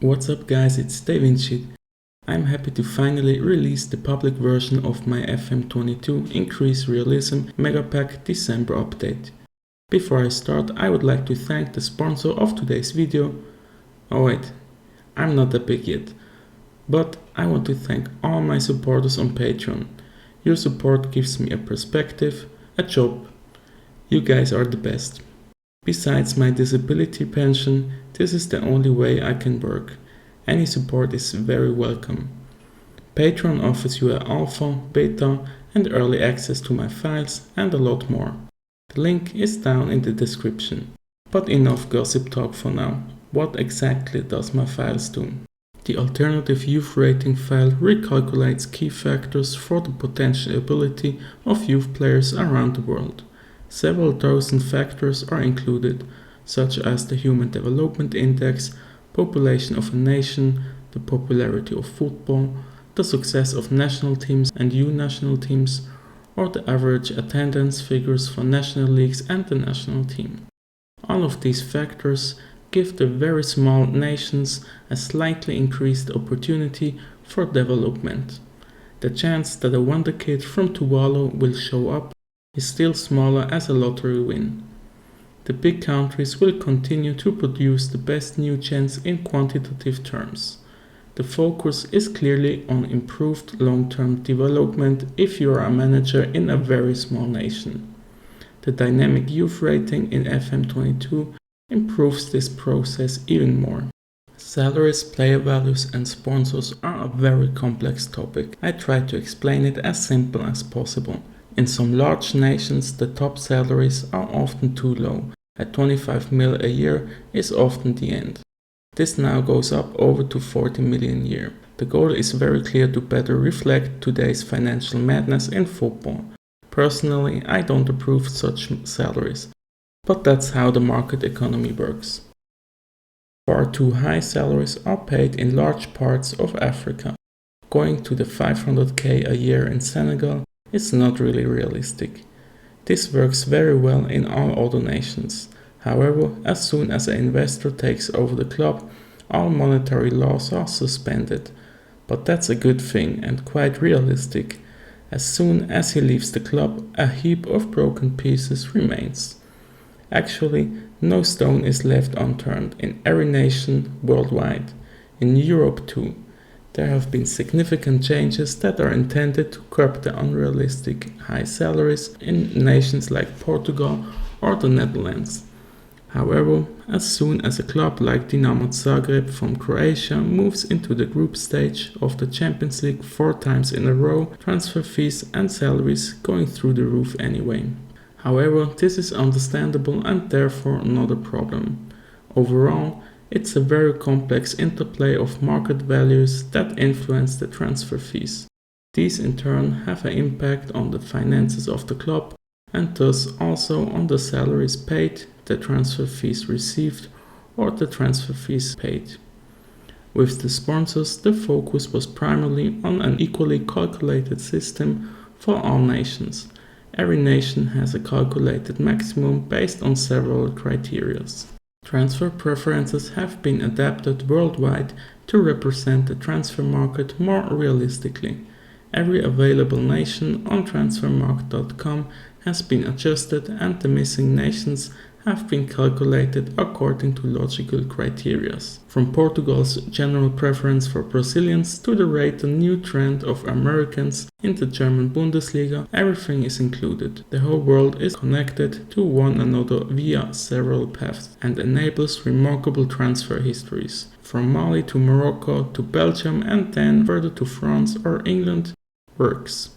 What's up guys, it's Daveincid. I'm happy to finally release the public version of my FM22 Increase Realism Megapack December update. Before I start, I would like to thank the sponsor of today's video. Oh wait, I'm not that big yet. But I want to thank all my supporters on Patreon. Your support gives me a perspective, a job. You guys are the best. Besides my disability pension, this is the only way I can work. Any support is very welcome. Patreon offers you an alpha, beta and early access to my files and a lot more. The link is down in the description. But enough gossip talk for now. What exactly does my files do? The alternative youth rating file recalculates key factors for the potential ability of youth players around the world. Several dozen factors are included, such as the Human Development Index, population of a nation, the popularity of football, the success of national teams and national teams, or the average attendance figures for national leagues and the national team. All of these factors give the very small nations a slightly increased opportunity for development. The chance that a wonder kid from Tuvalu will show up is still smaller as a lottery win. The big countries will continue to produce the best new gens in quantitative terms. The focus is clearly on improved long-term development if you are a manager in a very small nation. The dynamic youth rating in FM22 improves this process even more. Salaries, player values and sponsors are a very complex topic. I try to explain it as simple as possible. In some large nations, the top salaries are often too low. At 25 mil a year is often the end. This now goes up over to 40 million a year. The goal is very clear to better reflect today's financial madness in football. Personally, I don't approve such salaries, but that's how the market economy works. Far too high salaries are paid in large parts of Africa. Going to the 500k a year in Senegal is not really realistic. This works very well in all other nations. However, as soon as an investor takes over the club, all monetary laws are suspended. But that's a good thing and quite realistic. As soon as he leaves the club, a heap of broken pieces remains. Actually, no stone is left unturned in every nation worldwide. In Europe too. There have been significant changes that are intended to curb the unrealistic high salaries in nations like Portugal or the Netherlands. However, as soon as a club like Dinamo Zagreb from Croatia moves into the group stage of the Champions League 4 times in a row, transfer fees and salaries going through the roof anyway. However, this is understandable and therefore not a problem. Overall, it's a very complex interplay of market values that influence the transfer fees. These in turn have an impact on the finances of the club and thus also on the salaries paid, the transfer fees received or the transfer fees paid. With the sponsors, the focus was primarily on an equally calculated system for all nations. Every nation has a calculated maximum based on several criteria. Transfer preferences have been adapted worldwide to represent the transfer market more realistically. Every available nation on transfermarkt.com has been adjusted and the missing nations have been calculated according to logical criteria. From Portugal's general preference for Brazilians to the rate and new trend of Americans in the German Bundesliga, everything is included. The whole world is connected to one another via several paths and enables remarkable transfer histories. From Mali to Morocco to Belgium and then further to France or England works.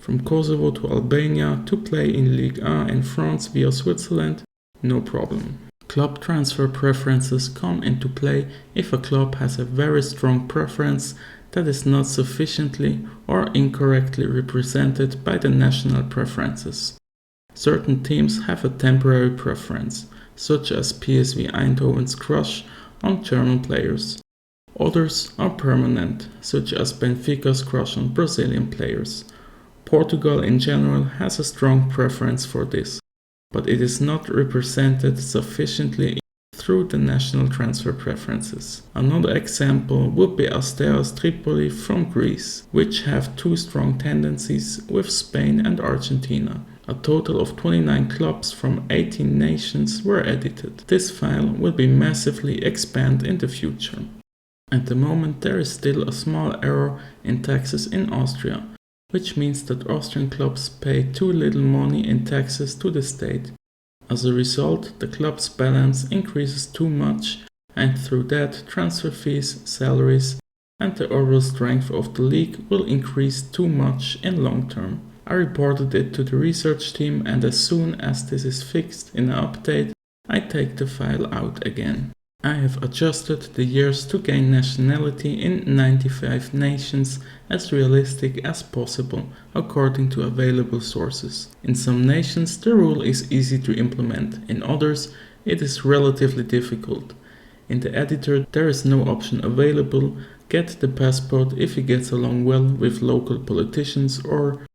From Kosovo to Albania to play in Ligue 1 in France via Switzerland, no problem. Club transfer preferences come into play if a club has a very strong preference that is not sufficiently or incorrectly represented by the national preferences. Certain teams have a temporary preference, such as PSV Eindhoven's crush on German players. Others are permanent, such as Benfica's crush on Brazilian players. Portugal in general has a strong preference for this, but it is not represented sufficiently through the national transfer preferences. Another example would be Asteras Tripoli from Greece, which have two strong tendencies with Spain and Argentina. A total of 29 clubs from 18 nations were edited. This file will be massively expanded in the future. At the moment there is still a small error in taxes in Austria, which means that Austrian clubs pay too little money in taxes to the state. As a result, the club's balance increases too much, and through that transfer fees, salaries, and the overall strength of the league will increase too much in long term. I reported it to the research team, and as soon as this is fixed in an update, I take the file out again. I have adjusted the years to gain nationality in 95 nations as realistic as possible according to available sources. In some nations the rule is easy to implement, in others it is relatively difficult. In the editor there is no option available, get the passport if he gets along well with local politicians, or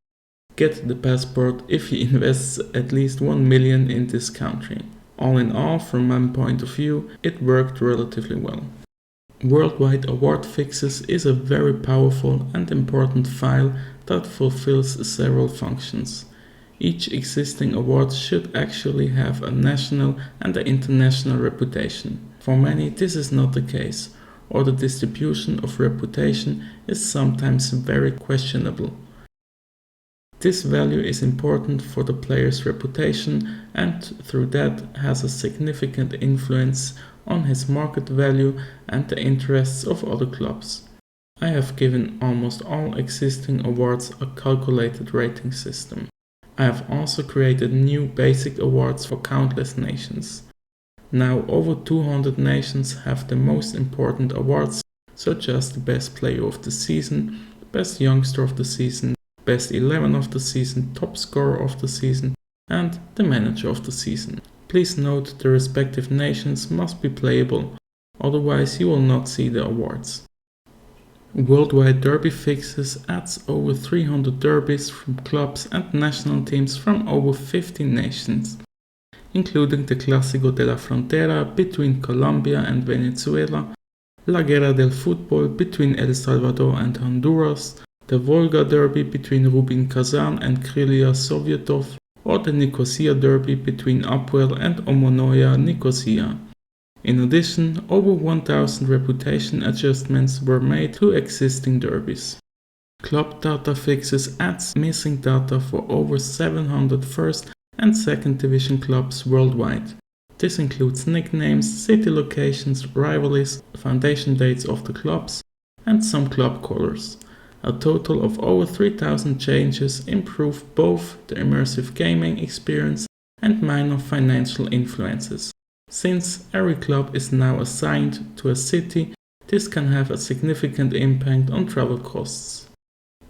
get the passport if he invests at least 1 million in this country. All in all, from my point of view, it worked relatively well. Worldwide Award Fixes is a very powerful and important file that fulfills several functions. Each existing award should actually have a national and an international reputation. For many this is not the case, or the distribution of reputation is sometimes very questionable. This value is important for the player's reputation and through that has a significant influence on his market value and the interests of other clubs. I have given almost all existing awards a calculated rating system. I have also created new basic awards for countless nations. Now over 200 nations have the most important awards, such as the best player of the season, best youngster of the season, best 11 of the season, top scorer of the season, and the manager of the season. Please note the respective nations must be playable, otherwise you will not see the awards. Worldwide Derby Fixes adds over 300 derbies from clubs and national teams from over 15 nations, including the Clásico de la Frontera between Colombia and Venezuela, La Guerra del Fútbol between El Salvador and Honduras, the Volga Derby between Rubin Kazan and Krylia Sovietov, or the Nicosia Derby between Apoel and Omonoia Nicosia. In addition, over 1,000 reputation adjustments were made to existing derbies. Club Data Fixes adds missing data for over 700 first and second division clubs worldwide. This includes nicknames, city locations, rivalries, foundation dates of the clubs, and some club colors. A total of over 3,000 changes improve both the immersive gaming experience and minor financial influences. Since every club is now assigned to a city, this can have a significant impact on travel costs.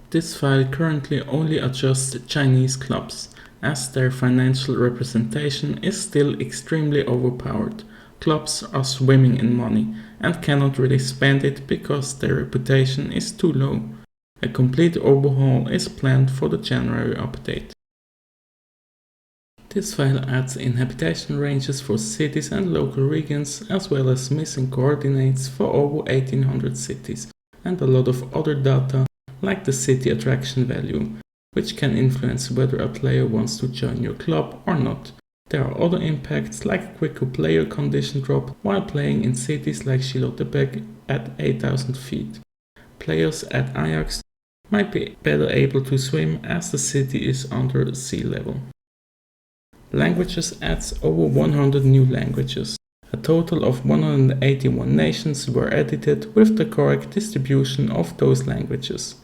This file currently only adjusts Chinese clubs, as their financial representation is still extremely overpowered. Clubs are swimming in money and cannot really spend it because their reputation is too low. A complete overhaul is planned for the January update. This file adds inhabitation ranges for cities and local regions, as well as missing coordinates for over 1800 cities, and a lot of other data like the city attraction value, which can influence whether a player wants to join your club or not. There are other impacts like quicker player condition drop while playing in cities like Schilotepec at 8000 feet. Players at Ajax might be better able to swim as the city is under sea level. Languages adds over 100 new languages. A total of 181 nations were edited with the correct distribution of those languages,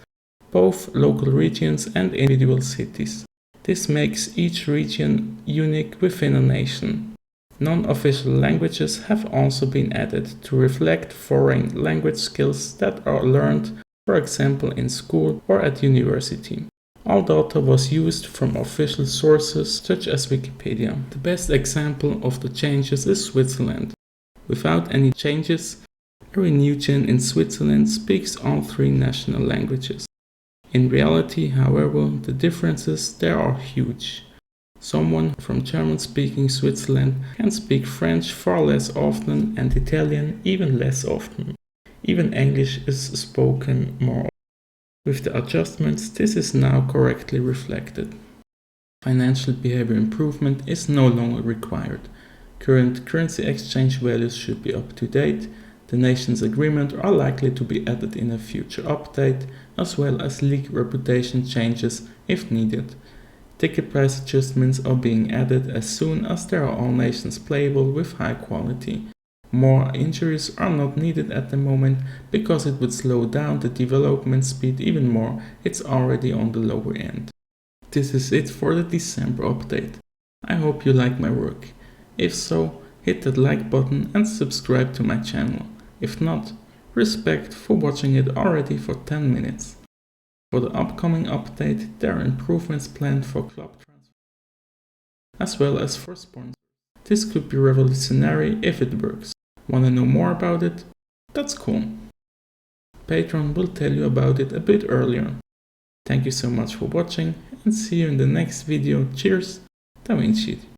both local regions and individual cities. This makes each region unique within a nation. Non-official languages have also been added to reflect foreign language skills that are learned, for example in school or at university. All data was used from official sources such as Wikipedia. The best example of the changes is Switzerland. Without any changes, every newgen in Switzerland speaks all three national languages. In reality, however, the differences there are huge. Someone from German-speaking Switzerland can speak French far less often and Italian even less often. Even English is spoken more often. With the adjustments, this is now correctly reflected. Financial behavior improvement is no longer required. Current currency exchange values should be up to date. The nations' agreement are likely to be added in a future update, as well as league reputation changes if needed. Ticket price adjustments are being added as soon as there are all nations playable with high quality. More injuries are not needed at the moment because it would slow down the development speed even more. It's already on the lower end. This is it for the December update. I hope you like my work. If so, hit that like button and subscribe to my channel. If not, respect for watching it already for 10 minutes. For the upcoming update, there are improvements planned for club transfer, as well as for sponsors. This could be revolutionary if it works. Wanna know more about it? That's cool. Patreon will tell you about it a bit earlier. Thank you so much for watching and see you in the next video. Cheers, Daveincid.